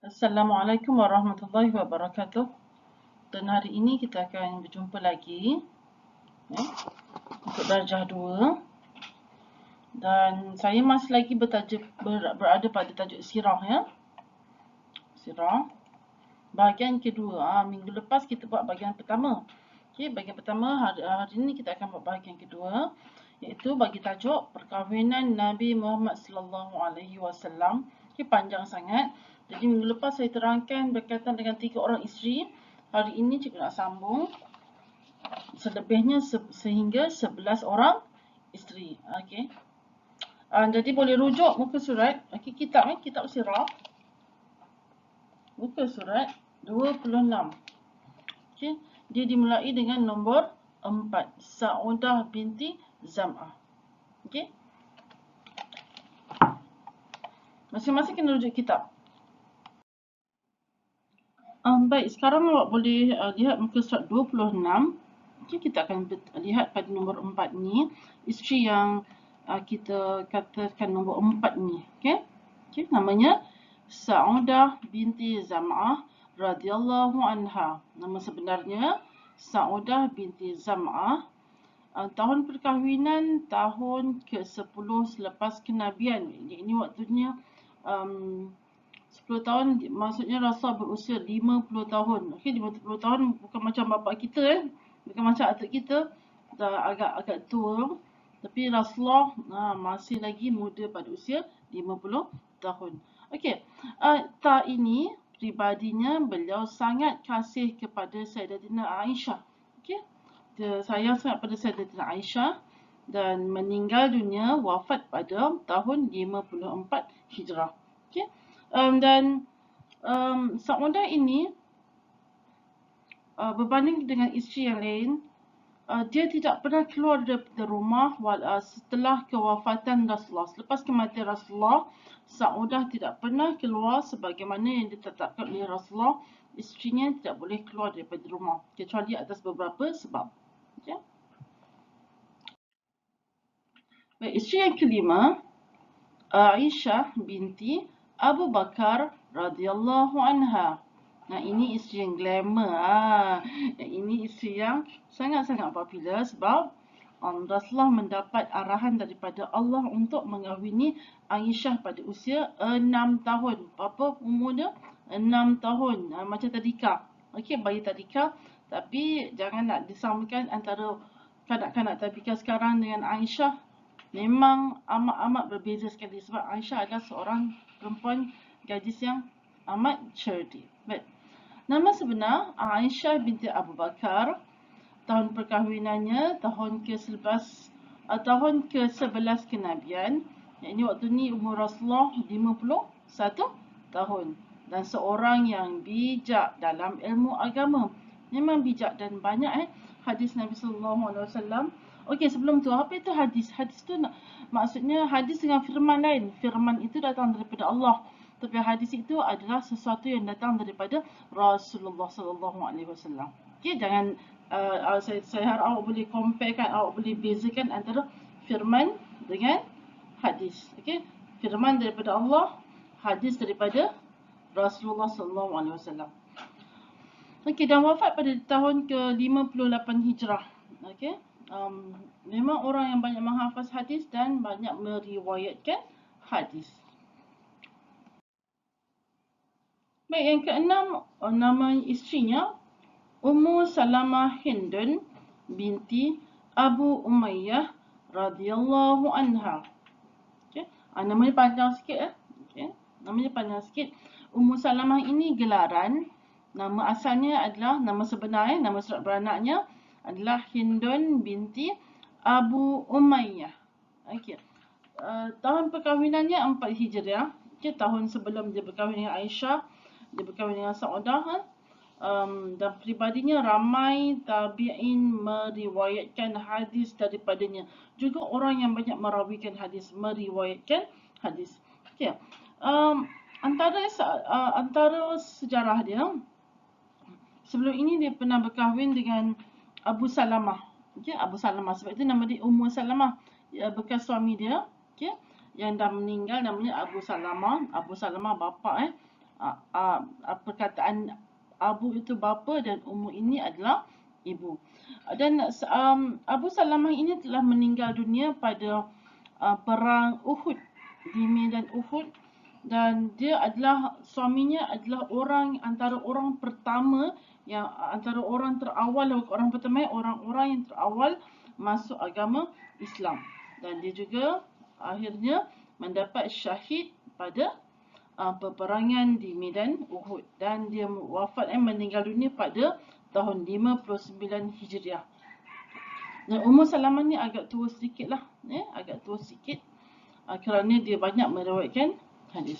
Assalamualaikum warahmatullahi wabarakatuh. Dan hari ini kita akan berjumpa lagi untuk darjah 2. Dan saya masih lagi berada pada tajuk sirah ya. Sirah. Bahagian kedua. Minggu lepas kita buat bahagian pertama. Okey, bahagian pertama hari ini kita akan buat bahagian kedua, iaitu bagi tajuk perkahwinan Nabi Muhammad sallallahu alaihi wasallam. Okey, panjang sangat. Jadi minggu lepas saya terangkan berkaitan dengan 3 orang isteri. Hari ini cikgu nak sambung selebihnya sehingga 11 orang isteri. Okey. Jadi boleh rujuk muka surat. Okey, kitab sirah. Muka surat 26. Okey, dia dimulai dengan nombor 4, Saudah binti Zam'ah. Okey. Masing-masing kena rujuk kitab. Baik, sekarang awak boleh lihat muka surat 26. Okay, kita akan lihat pada nombor 4 ni, isteri yang kita katakan nombor 4 ni. Okay, namanya Saudah binti Zam'ah radhiyallahu anha. Nama sebenarnya Saudah binti Zam'ah. Tahun perkahwinan tahun ke-10 selepas kenabian. Ini waktunya 10 tahun, maksudnya Rasul berusia 50 tahun. Okey, 50 tahun bukan macam bapa kita bukan macam atuk kita, dah agak tua. Tapi Rasulullah masih lagi muda pada usia 50 tahun. Okey, tak ini pribadinya beliau sangat kasih kepada Sayyidatina Aisyah. Okey, dia sayang sangat pada Sayyidatina Aisyah dan meninggal dunia, wafat pada tahun 54 Hijrah. Okey. Saudah ini berbanding dengan isteri yang lain, dia tidak pernah keluar dari rumah setelah kewafatan Rasulullah. Selepas kematian Rasulullah, Saudah tidak pernah keluar sebagaimana yang ditetapkan oleh Rasulullah. Isterinya tidak boleh keluar daripada rumah kecuali atas beberapa sebab. Okay. Baik, isteri yang kelima, Aisyah binti Abu Bakar radhiyallahu anha. Nah, ini isteri yang glamour. Ini isteri yang sangat-sangat popular sebab Rasulullah mendapat arahan daripada Allah untuk mengahwini Aisyah pada usia 6 tahun. Berapa umurnya? 6 tahun. Macam tadika. Okey, bayi tadika. Tapi jangan nak disamakan antara kanak-kanak tadika sekarang dengan Aisyah. Memang amat berbeza sekali sebab Aisyah adalah seorang perempuan gadis yang amat cerdik. Baik. Nama sebenar Aisyah binti Abu Bakar. Tahun perkahwinannya tahun ke-11 kenabian. Ini waktu ni umur Rasulullah 51 tahun. Dan seorang yang bijak dalam ilmu agama. Memang bijak dan banyak hadis Nabi sallallahu alaihi wasallam. Okey, sebelum tu, apa itu hadis? Hadis tu maksudnya hadis dengan firman lain. Firman itu datang daripada Allah. Tapi hadis itu adalah sesuatu yang datang daripada Rasulullah sallallahu alaihi wasallam. Okey, jangan saya harap awak boleh comparekan, awak boleh bezakan antara firman dengan hadis. Okey, firman daripada Allah, hadis daripada Rasulullah sallallahu alaihi wasallam. Okey, dan wafat pada tahun ke-58 Hijrah. Okey. Memang orang yang banyak menghafaz hadis dan banyak meriwayatkan hadis. Baik, yang keenam, nama isterinya Ummu Salamah Hindun binti Abu Umayyah radhiyallahu anha. Okey, namanya panjang sikit Okey, namanya panjang sikit. Ummu Salamah ini gelaran. Nama asalnya adalah nama sebenar nama surat beranaknya adalah Hindun binti Abu Umayyah. Okey. Tahun perkahwinannya 4 Hijriah. Okey, tahun sebelum dia berkahwin dengan Aisyah, dia berkahwin dengan Saudah. Dan pribadinya ramai tabi'in meriwayatkan hadis daripadanya. Juga orang yang banyak merawikan hadis, meriwayatkan hadis. Okey. Antara sejarah dia, sebelum ini dia pernah berkahwin dengan Abu Salamah. Okey, Abu Salamah, sebab itu nama dia Ummu Salamah. Bekas suami dia, okey, yang dah meninggal namanya Abu Salamah. Abu Salamah bapa perkataan Abu itu bapa dan Ummu ini adalah ibu. Dan Abu Salamah ini telah meninggal dunia pada perang Uhud, di medan Uhud, dan dia adalah, suaminya adalah antara orang pertama yang antara orang terawal, orang yang terawal masuk agama Islam, dan dia juga akhirnya mendapat syahid pada peperangan di medan Uhud, dan dia meninggal dunia pada tahun 59 Hijriah. Dan Ummu Salamah ni agak tua sedikit lah, agak tua sedikit kerana dia banyak meriwayatkan hadis.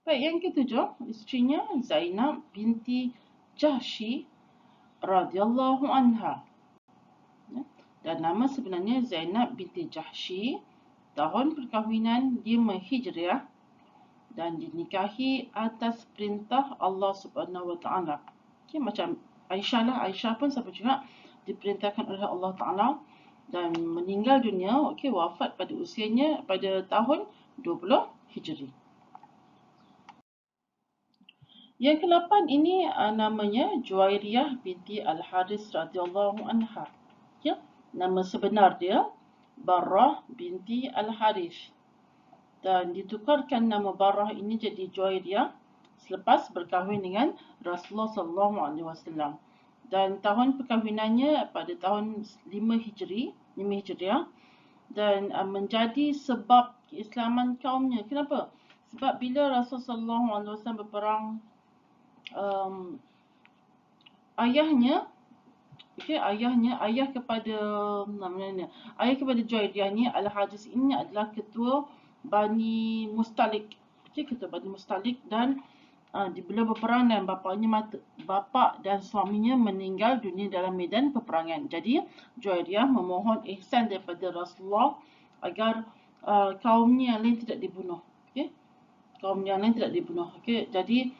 Baik, yang ketujuh, isterinya Zainab binti Jahsy radhiyallahu anha. Dan nama sebenarnya Zainab binti Jahsy, tahun perkahwinan 5 Hijriah, dan dinikahi atas perintah Allah Subhanahu Wa Taala. Okay, macam Aisyah lah, Aisyah pun sama juga diperintahkan oleh Allah Taala dan meninggal dunia, wafat pada usianya pada tahun 20 Hijri. Yang ke-8 ini namanya Juwairiyah binti Al-Haris radhiyallahu anha. Ya, nama sebenar dia Barrah binti Al-Haris. Dan ditukarkan nama Barrah ini jadi Juwairiyah selepas berkahwin dengan Rasulullah SAW. Dan tahun perkahwinannya pada tahun 5 Hijriah, dan menjadi sebab keislaman kaumnya. Kenapa? Sebab bila Rasulullah SAW berperang, ayah kepada Juwairiyah ni, Al-Haris ini adalah ketua Bani Mustalik. Ketua Bani Mustalik, dan bila berperang dan bapa dan suaminya meninggal dunia dalam medan peperangan. Jadi Juwairiyah memohon ihsan daripada Rasulullah agar kaumnya yang lain tidak dibunuh. Kaumnya yang lain tidak dibunuh. Jadi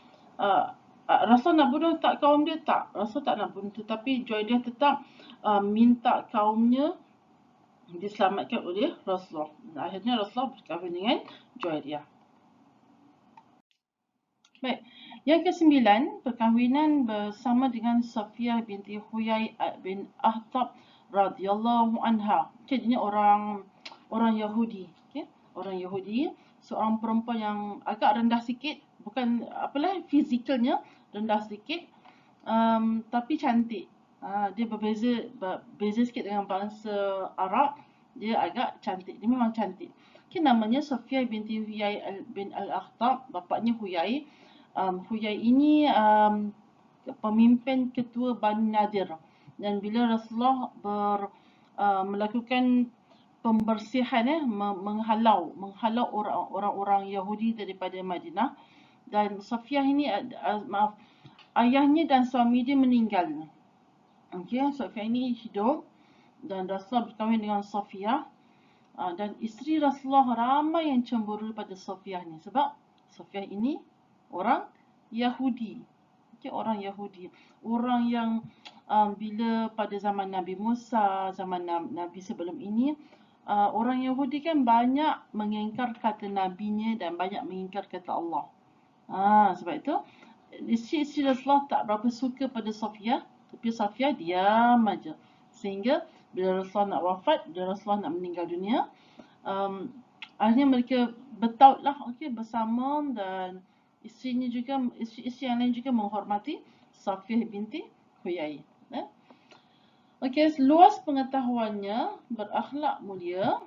Rasul nak bunuh tak kaum dia? Tak. Rasul tak nak bunuh, tetapi Juwairiyah tetap minta kaumnya diselamatkan oleh Rasulullah. Akhirnya Rasulullah berkahwin dengan Juwairiyah. Baik, yang ke-9, perkahwinan bersama dengan Safiyah binti Huyai bin Akhtab radhiyallahu anha. Dia orang Yahudi. Orang Yahudi, seorang perempuan yang agak rendah sikit, bukan fizikalnya rendah sikit, tapi cantik. Dia berbeza sikit dengan bangsa Arab. Dia agak cantik, dia memang cantik. Namanya Safiyah binti Huyai bin Al-Akhtab, bapaknya Huyai. Huyai ini pemimpin ketua Bani Nadir, dan bila Rasulullah melakukan pembersihan, menghalau orang-orang Yahudi daripada Madinah, dan Safiyah ini ayahnya dan suami dia meninggal. Safiyah ini hidup, dan Rasulullah berkahwin dengan Safiyah, dan isteri Rasulullah ramai yang cemburu pada Safiyah ni, sebab Safiyah ini orang Yahudi. Orang Yahudi. Orang yang bila pada zaman Nabi Musa, zaman Nabi sebelum ini, orang Yahudi kan banyak mengingkar kata nabinya dan banyak mengingkar kata Allah. Sebab itu isteri Rasulullah tak berapa suka pada Safiyah, tapi Safiyah diam aja. Sehingga bila Rasulullah nak wafat, bila Rasulullah nak meninggal dunia, akhirnya mereka bertautlah bersama, dan isteri yang lain juga menghormati Safiyah binti Huyai. Luas pengetahuannya, berakhlak mulia,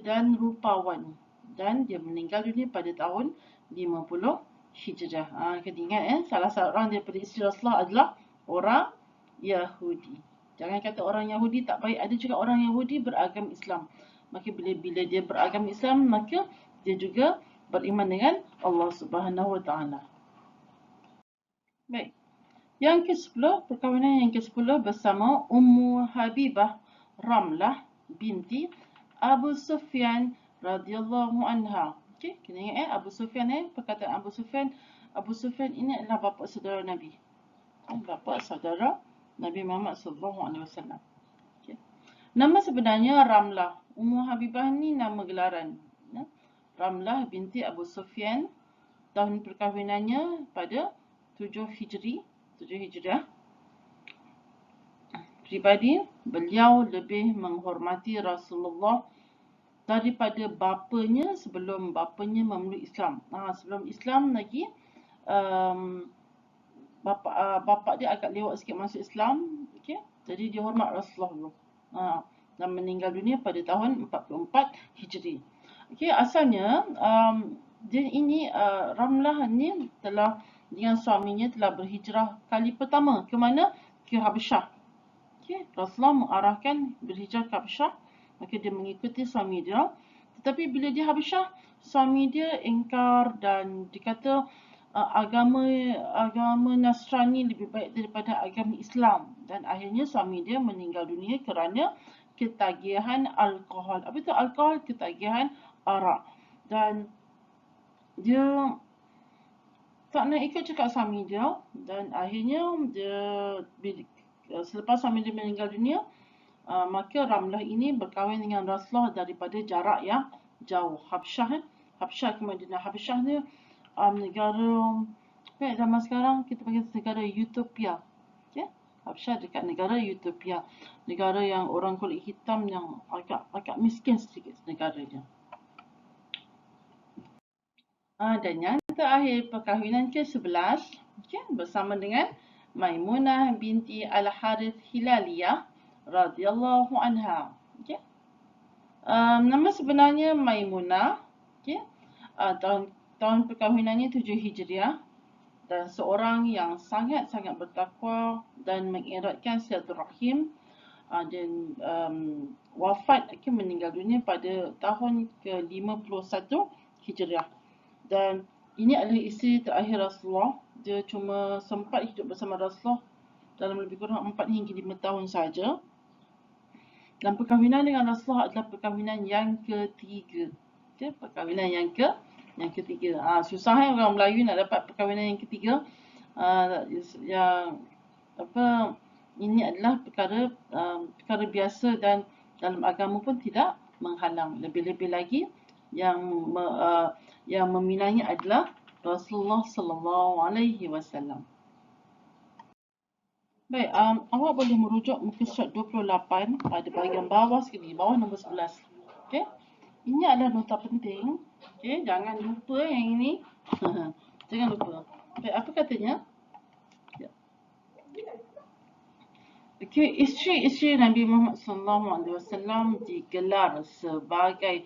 dan rupawan, dan dia meninggal dunia pada tahun 50 Hijrah. Kena ingat, salah seorang daripada isteri Rasulullah adalah orang Yahudi. Jangan kata orang Yahudi tak baik, ada juga orang Yahudi beragam Islam. Maka bila dia beragam Islam, maka dia juga beriman dengan Allah Subhanahu Wa Taala. Baik. Yang ke-10, perkahwinan yang ke-10 bersama Ummu Habibah Ramlah binti Abu Sufyan radhiyallahu anha. Kena ingat Abu Sufyan, perkataan Abu Sufyan. Abu Sufyan ini adalah bapa saudara Nabi. Bapa saudara Nabi Muhammad sallallahu alaihi wasallam. Nama sebenarnya Ramlah. Ummu Habibah ni nama gelaran. Ramlah binti Abu Sufyan. Tahun perkahwinannya pada 7 Hijri, 7 Hijriah. Pribadi, beliau lebih menghormati Rasulullah daripada bapanya sebelum bapanya memeluk Islam. Sebelum Islam lagi, bapa dia agak lewat sikit masuk Islam, okay? Jadi dia hormat Rasulullah dulu. Dan meninggal dunia pada tahun 44 Hijri. Okay, asalnya dia ini Ramlah ni telah dengan suaminya telah berhijrah kali pertama ke mana? Ke Habasyah. Okay, Rasulullah mengarahkan berhijrah ke Habasyah, maka dia mengikuti suami dia. Tetapi bila dia Habasyah, suami dia ingkar dan dikata agama Nasrani lebih baik daripada agama Islam, dan akhirnya suami dia meninggal dunia kerana ketagihan alkohol. Apa itu alkohol? Ketagihan arak. Dan dia tak nak ikut cakap suami dia, dan akhirnya dia selepas suami dia meninggal dunia, maka Ramlah ini berkahwin dengan Rasulullah daripada jarak yang jauh. Habsyah ke Madinah. Habsyah ni negara, zaman sekarang kita panggil negara Utopia. Okay? Habsyah dekat negara Utopia. Negara yang orang kulit hitam yang agak miskin sedikit negara dia. Dan yang terakhir, perkahwinan ke-11, okay, bersama dengan Maimunah binti Al-Harith Hilaliyah radhiyallahu anha. Okay. Nama sebenarnya Maimunah. Okay. Tahun perkahwinannya 7 Hijriah, dan seorang yang sangat-sangat bertakwa dan mengeratkan silaturahim, dan wafat, meninggal dunia pada tahun ke-51 Hijriah. Dan ini adalah isteri terakhir Rasulullah. Dia cuma sempat hidup bersama Rasulullah dalam lebih kurang 4 hingga 5 tahun saja. Dan perkahwinan dengan Rasulullah adalah perkahwinan yang ketiga. Okay, perkahwinan yang ketiga. Susah orang Melayu nak dapat perkahwinan yang ketiga. Ini adalah perkara biasa dan dalam agama pun tidak menghalang. Lebih-lebih lagi yang meminangnya adalah Rasulullah sallallahu alaihi wasallam. Baik, awak boleh merujuk muka surat 28 pada bahagian bawah sekali, bawah nombor 11. Okey. Ini adalah nota penting. Okey, jangan lupa yang ini. Jangan lupa. Baik, apa katanya? Okey, isteri Nabi Muhammad sallallahu alaihi wasallam digelar sebagai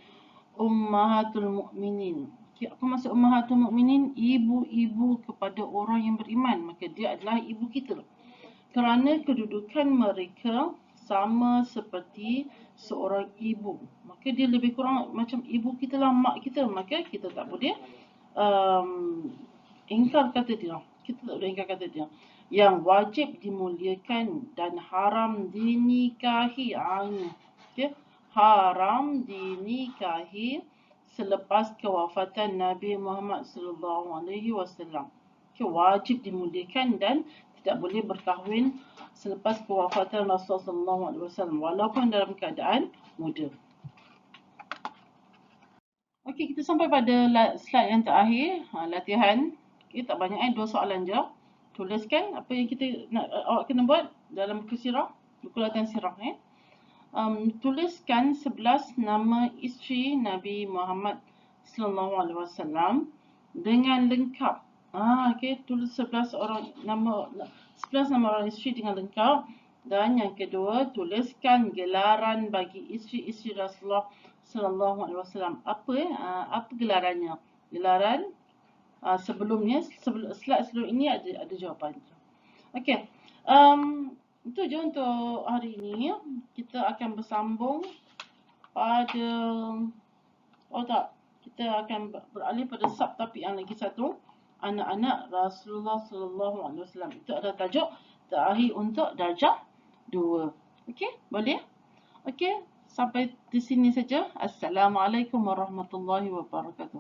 Ummahatul Mukminin. Okay, apa maksud Ummahatul Mukminin? Ibu-ibu kepada orang yang beriman. Maka dia adalah ibu kita. Kerana kedudukan mereka sama seperti seorang ibu. Maka dia lebih kurang macam ibu kita lah, mak kita. Maka kita tak boleh ingkar kata dia. Kita tak boleh ingkar kata dia. Yang wajib dimuliakan dan haram dinikahi. Okay. Haram dinikahi selepas kewafatan Nabi Muhammad sallallahu alaihi wasallam. Okay, wajib dimuliakan dan tidak boleh berkahwin selepas kewafatan Rasulullah sallallahu alaihi wasallam walaupun dalam keadaan muda. Okey, kita sampai pada slide yang terakhir, latihan. Okey, tak banyak 2 soalan je. Tuliskan apa yang awak kena buat dalam buku sirah, buku latihan sirah tuliskan 11 nama isteri Nabi Muhammad sallallahu alaihi wasallam dengan lengkap. Okey, tulis 11 nama orang isteri dengan lengkap. Dan yang kedua, tuliskan gelaran bagi isteri-isteri Rasulullah sallallahu alaihi wasallam. Apa gelarannya? Gelaran sebelumnya, slide sebelum ini ada jawapan. Okey. Itu je untuk hari ini. Kita akan bersambung pada kita akan beralih pada subtopik yang lagi satu, anak-anak Rasulullah sallallahu alaihi wasallam. Itu adalah tajuk terakhir untuk darjah 2. Okey, boleh? Okey, sampai di sini saja. Assalamualaikum warahmatullahi wabarakatuh.